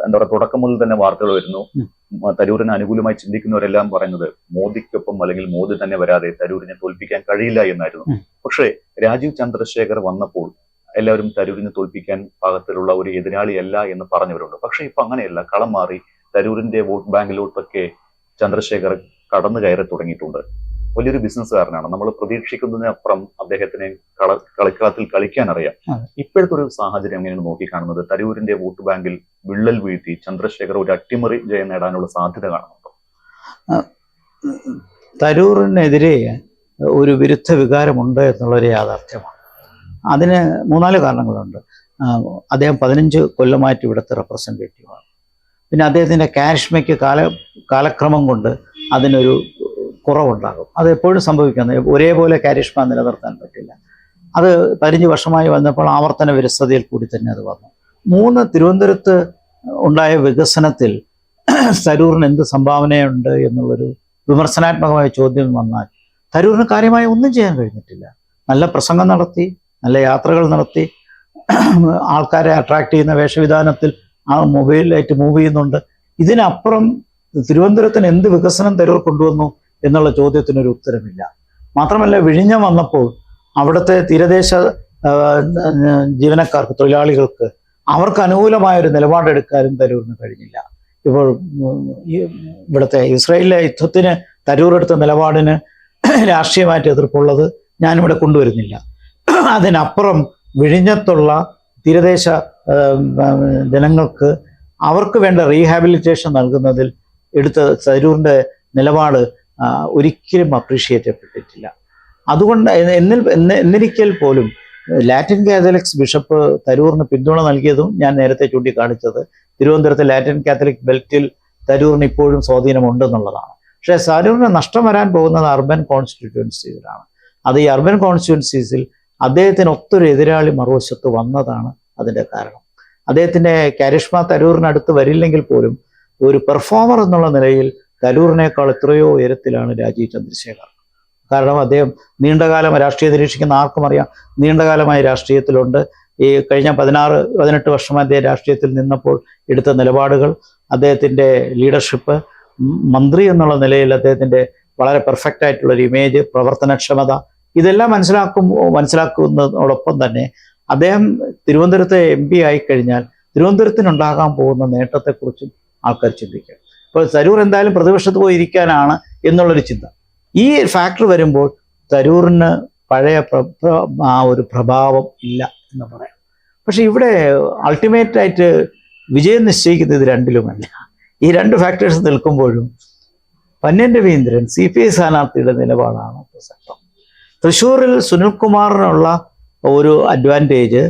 എന്താ പറയുക, തുടക്കം മുതൽ തന്നെ വാർത്തകൾ വരുന്നു. തരൂരിന് അനുകൂലമായി ചിന്തിക്കുന്നവരെല്ലാം പറയുന്നത് മോദിക്കൊപ്പം അല്ലെങ്കിൽ മോദി തന്നെ വരാതെ തരൂരിനെ തോൽപ്പിക്കാൻ കഴിയില്ല എന്നായിരുന്നു. പക്ഷേ രാജീവ് ചന്ദ്രശേഖർ വന്നപ്പോൾ എല്ലാവരും തരൂരിനെ തോൽപ്പിക്കാൻ പാകത്തിലുള്ള ഒരു എതിരാളിയല്ല എന്ന് പറഞ്ഞവരുണ്ട്. പക്ഷെ ഇപ്പൊ അങ്ങനെയല്ല, കളം മാറി തരൂരിന്റെ വോട്ട് ബാങ്കിലോട്ടൊക്കെ ചന്ദ്രശേഖർ കടന്നു കയറി തുടങ്ങിയിട്ടുണ്ട്. വലിയൊരു ബിസിനസ്സുകാരനാണ്. നമ്മൾ പ്രതീക്ഷിക്കുന്നതിനപ്പുറം അദ്ദേഹത്തിന് കളിക്കളത്തിൽ കളിക്കാൻ അറിയാം. ഇപ്പോഴത്തെ ഒരു സാഹചര്യം എങ്ങനെയാണ് നോക്കിക്കാണുന്നത്? തരൂരിന്റെ വോട്ട് ബാങ്കിൽ വിള്ളൽ വീഴ്ത്തി ചന്ദ്രശേഖർ ഒരു അട്ടിമറി ജയം നേടാനുള്ള സാധ്യത കാണുന്നുണ്ടോ? തരൂരിനെതിരെ ഒരു വിരുദ്ധ വികാരമുണ്ട് എന്നുള്ളൊരു യാഥാർത്ഥ്യമാണ്. അതിന് 3-4 കാരണങ്ങളുണ്ട്. അദ്ദേഹം 15 കൊല്ലമായിട്ട് ഇവിടുത്തെ റെപ്രസെൻറ്റേറ്റീവാണ്. പിന്നെ അദ്ദേഹത്തിൻ്റെ കാരിഷ്മയ്ക്ക് കാലക്രമം കൊണ്ട് അതിനൊരു കുറവുണ്ടാകും. അത് എപ്പോഴും സംഭവിക്കുന്നത്, ഒരേപോലെ കാരിഷ്മ നിലനിർത്താൻ പറ്റില്ല. അത് 15 വർഷമായി വന്നപ്പോൾ ആവർത്തന വിരസതയിൽ കൂടി തന്നെ അത് വന്നു. 3 തിരുവനന്തപുരത്ത് ഉണ്ടായ വികസനത്തിൽ തരൂറിന് എന്ത് സംഭാവനയുണ്ട് എന്നുള്ളൊരു വിമർശനാത്മകമായ ചോദ്യം വന്നാൽ തരൂറിന് കാര്യമായി ഒന്നും ചെയ്യാൻ കഴിഞ്ഞിട്ടില്ല. നല്ല പ്രസംഗം നടത്തി, നല്ല യാത്രകൾ നടത്തി, ആൾക്കാരെ അട്രാക്ട് ചെയ്യുന്ന വേഷവിധാനത്തിൽ ആ മൊബൈലിലായിട്ട് മൂവ് ചെയ്യുന്നുണ്ട്. ഇതിനപ്പുറം തിരുവനന്തപുരത്തിന് എന്ത് വികസനം തരൂർ കൊണ്ടുവന്നു എന്നുള്ള ചോദ്യത്തിനൊരു ഉത്തരമില്ല. മാത്രമല്ല, വിഴിഞ്ഞം വന്നപ്പോൾ അവിടുത്തെ തീരദേശ ജീവനക്കാർക്ക്, തൊഴിലാളികൾക്ക് അവർക്ക് അനുകൂലമായൊരു നിലപാടെടുക്കാനും തരൂരിന് കഴിഞ്ഞില്ല. ഇപ്പോൾ ഇവിടുത്തെ ഇസ്രായേലിലെ യുദ്ധത്തിന് തരൂർ എടുത്ത നിലപാടിന് രാഷ്ട്രീയമായിട്ട് എതിർപ്പുള്ളത് ഞാനിവിടെ കൊണ്ടുവരുന്നില്ല. അതിനപ്പുറം വിഴിഞ്ഞത്തുള്ള തീരദേശ ജനങ്ങൾക്ക് അവർക്ക് വേണ്ട റീഹാബിലിറ്റേഷൻ നൽകുന്നതിൽ എടുത്ത തരൂരിൻ്റെ നിലപാട് ഒരിക്കലും അപ്രീഷിയേറ്റ് ചെയ്യപ്പെട്ടിട്ടില്ല. അതുകൊണ്ട് എന്നിരിക്കൽ പോലും ലാറ്റിൻ കാത്തലിക്സ് ബിഷപ്പ് തരൂറിന് പിന്തുണ നൽകിയതും ഞാൻ നേരത്തെ ചൂണ്ടിക്കാണിച്ചത് തിരുവനന്തപുരത്തെ ലാറ്റിൻ കാത്തലിക് ബെൽറ്റിൽ തരൂറിന് ഇപ്പോഴും സ്വാധീനമുണ്ടെന്നുള്ളതാണ്. പക്ഷേ തരൂറിന് നഷ്ടം വരാൻ പോകുന്നത് അർബൻ കോൺസ്റ്റിറ്റ്യുവൻസിയിലാണ്. അത് ഈ അർബൻ കോൺസ്റ്റിറ്റ്യുവൻസീസിൽ അദ്ദേഹത്തിന് ഒത്തൊരു എതിരാളി മറുവശത്ത് വന്നതാണ് അതിൻ്റെ കാരണം. അദ്ദേഹത്തിൻ്റെ കാരിഷ്മ തരൂറിനടുത്ത് വരില്ലെങ്കിൽ പോലും ഒരു പെർഫോമർ എന്നുള്ള നിലയിൽ തരൂറിനേക്കാൾ എത്രയോ ഉയരത്തിലാണ് രാജീവ് ചന്ദ്രശേഖർ. കാരണം അദ്ദേഹം നീണ്ടകാലം രാഷ്ട്രീയം നിരീക്ഷിക്കുന്ന ആർക്കും അറിയാം, നീണ്ടകാലമായി രാഷ്ട്രീയത്തിലുണ്ട്. ഈ കഴിഞ്ഞ 16-18 വർഷമായി അദ്ദേഹം രാഷ്ട്രീയത്തിൽ നിന്നപ്പോൾ എടുത്ത നിലപാടുകൾ, അദ്ദേഹത്തിൻ്റെ ലീഡർഷിപ്പ്, മന്ത്രി എന്നുള്ള നിലയിൽ അദ്ദേഹത്തിൻ്റെ വളരെ പെർഫെക്റ്റ് ആയിട്ടുള്ളൊരു ഇമേജ്, പ്രവർത്തനക്ഷമത, ഇതെല്ലാം മനസ്സിലാക്കുന്നതോടൊപ്പം തന്നെ അദ്ദേഹം തിരുവനന്തപുരത്തെ MP ആയിക്കഴിഞ്ഞാൽ തിരുവനന്തപുരത്തിനുണ്ടാകാൻ പോകുന്ന നേട്ടത്തെക്കുറിച്ചും ആൾക്കാർ ചിന്തിക്കും. ഇപ്പോൾ തരൂർ എന്തായാലും പ്രതിപക്ഷത്ത് പോയി ഇരിക്കാനാണ് എന്നുള്ളൊരു ചിന്ത. ഈ ഫാക്ടർ വരുമ്പോൾ തരൂറിന് പഴയ ആ ഒരു പ്രഭാവം ഇല്ല എന്ന് പറയാം. പക്ഷെ ഇവിടെ അൾട്ടിമേറ്റായിട്ട് വിജയം നിശ്ചയിക്കുന്നത് ഇത് രണ്ടിലുമല്ല. ഈ 2 ഫാക്ടേഴ്സ് നിൽക്കുമ്പോഴും പന്ന്യൻ രവീന്ദ്രൻ CPI സ്ഥാനാർത്ഥിയുടെ നിലപാടാണ് പ്രസക്തം. തൃശ്ശൂരിൽ സുനിൽകുമാറിനുള്ള ഒരു അഡ്വാൻറ്റേജ്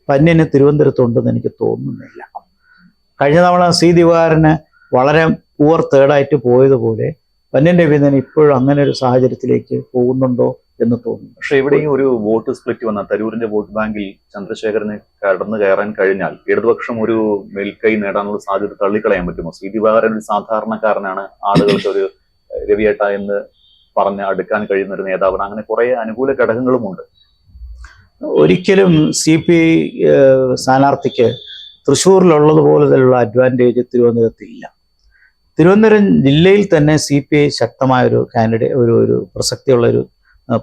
പന്ന്യന് തിരുവനന്തപുരത്തുണ്ടെന്ന് എനിക്ക് തോന്നുന്നില്ല. കഴിഞ്ഞ തവണ C. ദിവാകരന് വളരെ പൂവർ തേർഡായിട്ട് പോയതുപോലെ പന്ന്യൻ രവീന്ദ്രൻ ഇപ്പോഴും അങ്ങനെ ഒരു സാഹചര്യത്തിലേക്ക് പോകുന്നുണ്ടോ എന്ന് തോന്നുന്നു. പക്ഷെ ഇവിടെയും ഒരു വോട്ട് സ്പ്ലിറ്റ് വന്ന തരൂരിന്റെ വോട്ട് ബാങ്കിൽ ചന്ദ്രശേഖരന് കടന്നു കയറാൻ കഴിഞ്ഞാൽ ഇടതുപക്ഷം ഒരു മേൽക്കൈ നേടാനുള്ള സാധ്യത തള്ളിക്കളയാൻ പറ്റുമോ? C. ദിവാകരൻ ഒരു സാധാരണക്കാരനാണ്, ആളുകൾക്ക് ഒരു രവിയേട്ട എന്ന് പറഞ്ഞ് അടുക്കാൻ കഴിയുന്ന ഒരു നേതാവാണ്. അങ്ങനെ കുറെ അനുകൂല ഘടകങ്ങളുമുണ്ട്. ഒരിക്കലും CPI സ്ഥാനാർത്ഥിക്ക് തൃശ്ശൂരിലുള്ളതുപോലെയുള്ള അഡ്വാൻറ്റേജ് തിരുവനന്തപുരത്തില്ല. തിരുവനന്തപുരം ജില്ലയിൽ തന്നെ CPI ശക്തമായൊരു ഒരു പ്രസക്തിയുള്ളൊരു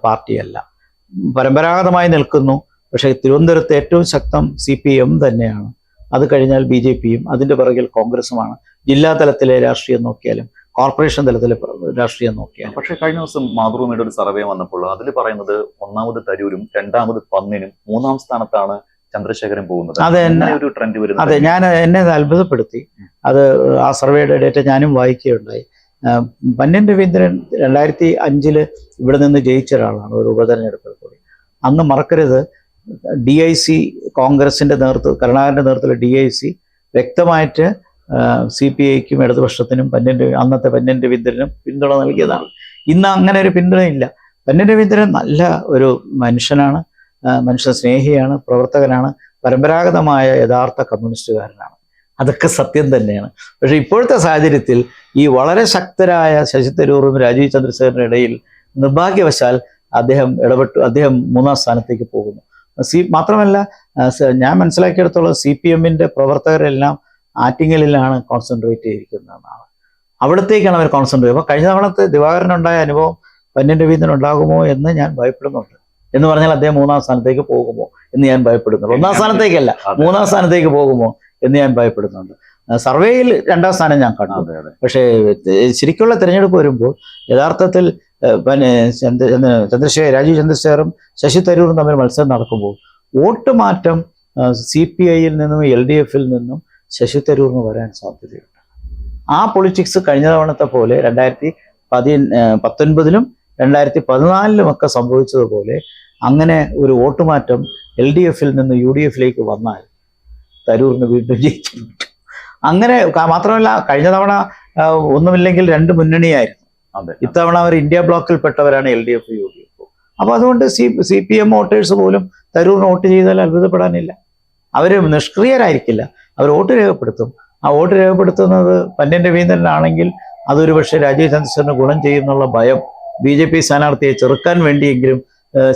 പാർട്ടിയല്ല. പരമ്പരാഗതമായി നിൽക്കുന്നു. പക്ഷേ തിരുവനന്തപുരത്ത് ഏറ്റവും ശക്തം CPM തന്നെയാണ്. അത് കഴിഞ്ഞാൽ BJPയും അതിൻ്റെ പിറകിൽ കോൺഗ്രസുമാണ്. ജില്ലാ തലത്തിലെ രാഷ്ട്രീയം നോക്കിയാലും കോർപ്പറേഷൻ തലത്തിലെ രാഷ്ട്രീയം നോക്കിയാലും. പക്ഷേ കഴിഞ്ഞ ദിവസം മാതൃഭൂമിയുടെ ഒരു സർവേ വന്നപ്പോൾ അതിൽ പറയുന്നത് 1ാമത് തരൂരും 2ാമത് പന്ന്യനും 3ാം സ്ഥാനത്താണ് ചന്ദ്രശേഖരൻ പോകുന്നത്. ഒരു ട്രെൻഡ് വരുന്നത്. അതെ, എന്നെ അത് അത്ഭുതപ്പെടുത്തി. അത് ആ സർവേയുടെ ഡേറ്റ ഞാനും വായിക്കുകയുണ്ടായി. പന്ന്യൻ രവീന്ദ്രൻ 2005 ഇവിടെ നിന്ന് ജയിച്ച ഒരാളാണ് ഒരു ഉപതെരഞ്ഞെടുപ്പിൽ കൂടി. അന്ന് മറക്കരുത്, DIC കോൺഗ്രസിന്റെ നേതൃത്വം, കരുണാകരന്റെ നേതൃത്വത്തിലുള്ള DIC വ്യക്തമായിട്ട് CPIക്കും ഇടതുപക്ഷത്തിനും അന്നത്തെ പന്ന്യൻ രവീന്ദ്രനും പിന്തുണ നൽകിയതാണ്. ഇന്ന് അങ്ങനെ ഒരു പിന്തുണയില്ല. പന്ന്യൻ രവീന്ദ്രൻ നല്ല ഒരു മനുഷ്യനാണ്, മനുഷ്യ സ്നേഹിയാണ്, പ്രവർത്തകനാണ്, പരമ്പരാഗതമായ യഥാർത്ഥ കമ്മ്യൂണിസ്റ്റുകാരനാണ്. അതൊക്കെ സത്യം തന്നെയാണ്. പക്ഷേ ഇപ്പോഴത്തെ സാഹചര്യത്തിൽ ഈ വളരെ ശക്തരായ ശശി തരൂറും രാജീവ് ചന്ദ്രശേഖരനും ഇടയിൽ നിർഭാഗ്യവശാൽ അദ്ദേഹം 3ാം സ്ഥാനത്തേക്ക് പോകുന്നു. മാത്രമല്ല, ഞാൻ മനസ്സിലാക്കിയെടുത്തോളം CPMന്റെ പ്രവർത്തകരെല്ലാം ആറ്റിങ്ങലിലാണ് കോൺസെൻട്രേറ്റ് ചെയ്തിരിക്കുന്നതെന്നാണ്. അവിടത്തേക്കാണ് അവർ കോൺസെൻട്രേറ്റ്. അപ്പോൾ കഴിഞ്ഞ തവണത്തെ ദിവാകരനുണ്ടായ അനുഭവം പന്ന്യൻ രവീന്ദ്രൻ ഉണ്ടാകുമോ എന്ന് ഞാൻ ഭയപ്പെടുന്നുണ്ട്. എന്ന് പറഞ്ഞാൽ അദ്ദേഹം 3-ാം സ്ഥാനത്തേക്ക് പോകുമോ എന്ന് ഞാൻ ഭയപ്പെടുന്നുണ്ട്. 1-ാം സ്ഥാനത്തേക്കല്ല, 3-ാം സ്ഥാനത്തേക്ക് പോകുമോ എന്ന് ഞാൻ ഭയപ്പെടുന്നുണ്ട്. സർവേയിൽ 2-ാം സ്ഥാനം ഞാൻ കണ്ടു. പക്ഷേ ശരിക്കുള്ള തിരഞ്ഞെടുപ്പ് വരുമ്പോൾ യഥാർത്ഥത്തിൽ രാജീവ് ചന്ദ്രശേഖറും ശശി തരൂരും തമ്മിൽ മത്സരം നടക്കുമ്പോൾ വോട്ട് മാറ്റം CPI-യിൽ നിന്നും LDF-ൽ നിന്നും ശശി തരൂരിന് വരാൻ സാധ്യതയുണ്ട്. ആ പൊളിറ്റിക്സ് കഴിഞ്ഞ തവണത്തെ പോലെ 2019-ലും 2014-ലും ഒക്കെ സംഭവിച്ചതുപോലെ അങ്ങനെ ഒരു വോട്ട് മാറ്റം LDF-ൽ നിന്ന് UDF-ലേക്ക് വന്നാൽ തരൂരിന് വീണ്ടും ജയിക്കാൻ പറ്റും. അങ്ങനെ മാത്രമല്ല, കഴിഞ്ഞ തവണ ഒന്നുമില്ലെങ്കിൽ 2 മുന്നണിയായിരുന്നു. ഇത്തവണ അവർ ഇന്ത്യ ബ്ലോക്കിൽപ്പെട്ടവരാണ് LDF, UDF. അപ്പൊ അതുകൊണ്ട് CPM വോട്ടേഴ്സ് പോലും തരൂരിന് വോട്ട് ചെയ്താൽ അത്ഭുതപ്പെടാനില്ല. അവർ നിഷ്ക്രിയരായിരിക്കില്ല, അവർ വോട്ട് രേഖപ്പെടുത്തും. ആ വോട്ട് രേഖപ്പെടുത്തുന്നത് പന്ന്യൻ രവീന്ദ്രനാണെങ്കിൽ അതൊരു പക്ഷേ രാജീവ് ചന്ദ്രശേഖരന് ഗുണം ചെയ്യുന്നുള്ള ഭയം BJP സ്ഥാനാർത്ഥിയെ ചെറുക്കാൻ വേണ്ടിയെങ്കിലും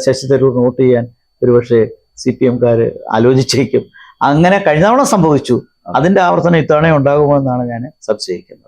ശശി തരൂരിന് വോട്ട് ചെയ്യാൻ ഒരുപക്ഷെ CPM-കാര് ആലോചിച്ചേക്കും. അങ്ങനെ കഴിഞ്ഞ തവണ സംഭവിച്ചു. അതിന്റെ ആവർത്തനം ഇത്തവണ ഉണ്ടാകുമോ എന്നാണ് ഞാൻ സംശയിക്കുന്നത്.